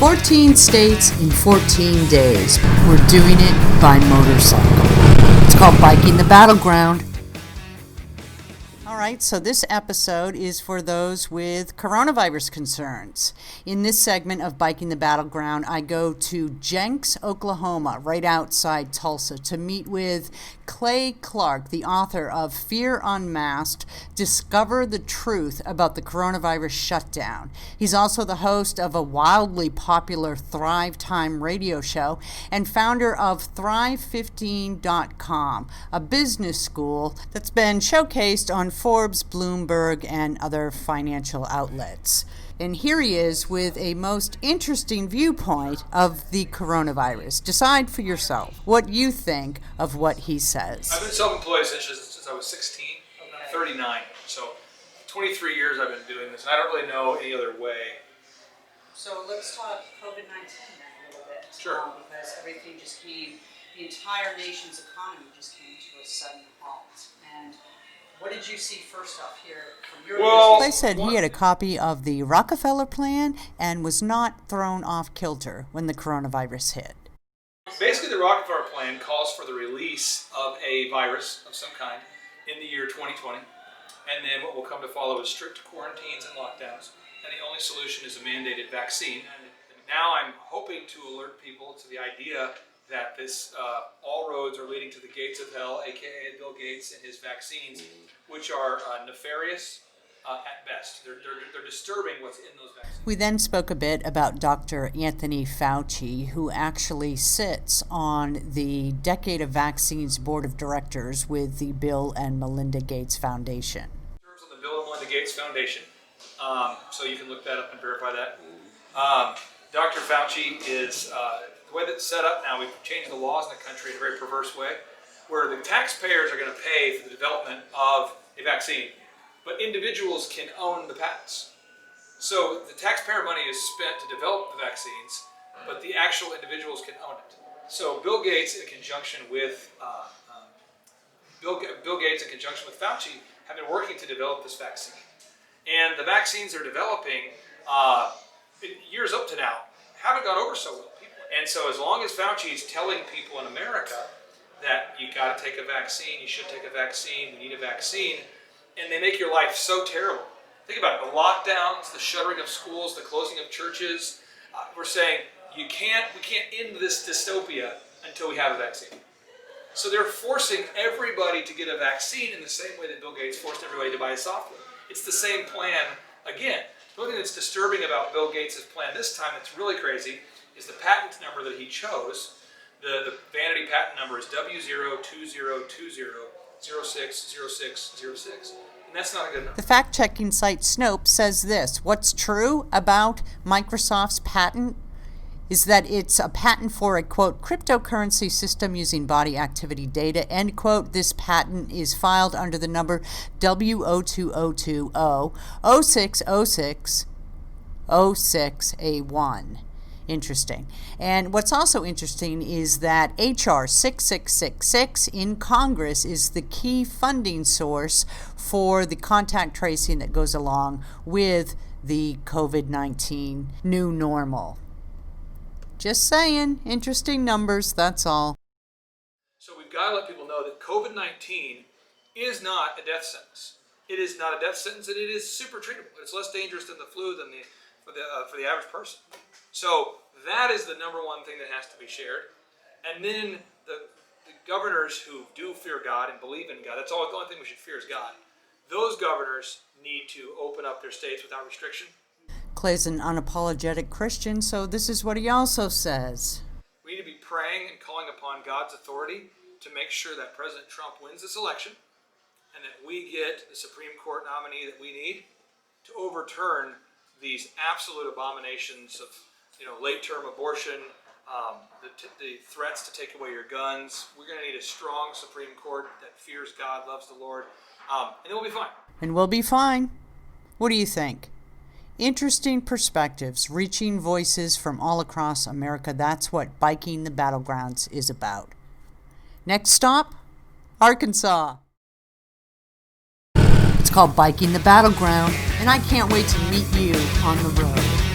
14 states in 14 days. We're doing it by motorcycle. It's called Biking the Battleground. All right, so this episode is for those with coronavirus concerns. In this segment of Biking the Battleground, I go to Jenks, Oklahoma, right outside Tulsa, to meet with Clay Clark, the author of Fear Unmasked, Discover the Truth About the Coronavirus Shutdown. He's also the host of a wildly popular Thrive Time radio show and founder of Thrive15.com, a business school that's been showcased on Forbes, Bloomberg, and other financial outlets. And here he is with a most interesting viewpoint of the coronavirus. Decide for yourself what you think of what he says. I've been self-employed since I was 16. I'm 39. So 23 years I've been doing this, and I don't really know any other way. So let's talk COVID-19 a little bit. Sure. Because everything just came, the entire nation's economy just came to a sudden halt. And what did you see first off here from your business? Clay said he had a copy of the Rockefeller plan and was not thrown off kilter when the coronavirus hit. Basically, the Rockefeller plan calls for the release of a virus of some kind in the year 2020, and then what will come to follow is strict quarantines and lockdowns, and the only solution is a mandated vaccine. And now I'm hoping to alert people to the idea that this all roads are leading to the gates of hell, aka Bill Gates and his vaccines, which are nefarious at best. They're disturbing what's in those vaccines. We then spoke a bit about Dr. Anthony Fauci, who actually sits on the Decade of Vaccines Board of Directors with the Bill and Melinda Gates Foundation. Serves on the Bill and Melinda Gates Foundation, so you can look that up and verify that. Dr. Fauci is the way that's set up now. We've changed the laws in the country in a very perverse way, where the taxpayers are going to pay for the development of a vaccine, but individuals can own the patents. So the taxpayer money is spent to develop the vaccines, but the actual individuals can own it. So Bill Gates, in conjunction with Bill Gates, in conjunction with Fauci, have been working to develop this vaccine. And the vaccines they're developing, years up to now, haven't gone over so well. And so as long as Fauci is telling people in America that you got to take a vaccine, you should take a vaccine, we need a vaccine, and they make your life so terrible. Think about it, the lockdowns, the shuttering of schools, the closing of churches. We're saying we can't end this dystopia until we have a vaccine. So they're forcing everybody to get a vaccine in the same way that Bill Gates forced everybody to buy a software. It's the same plan again. The only thing that's disturbing about Bill Gates' plan this time that's really crazy is the patent number that he chose. The vanity patent number is W02020060606, and that's not a good number. The fact-checking site Snopes says this: what's true about Microsoft's patent is that it's a patent for a, quote, cryptocurrency system using body activity data, end quote. This patent is filed under the number W02020060606A1. Interesting. And what's also interesting is that H.R. 6666 in Congress is the key funding source for the contact tracing that goes along with the COVID-19 new normal. Just saying, interesting numbers, that's all. So we've got to let people know that COVID-19 is not a death sentence. It is not a death sentence, and it is super treatable. It's less dangerous than the flu for the average person. So that is the number one thing that has to be shared. And then the governors who do fear God and believe in God, the only thing we should fear is God. Those governors need to open up their states without restriction. Clay's an unapologetic Christian, so this is what he also says. We need to be praying and calling upon God's authority to make sure that President Trump wins this election and that we get the Supreme Court nominee that we need to overturn these absolute abominations of late-term abortion, the threats to take away your guns. We're going to need a strong Supreme Court that fears God, loves the Lord, and then we'll be fine. And we'll be fine. What do you think? Interesting perspectives, reaching voices from all across America. That's what Biking the Battlegrounds is about. Next stop, Arkansas. It's called Biking the Battleground, and I can't wait to meet you on the road.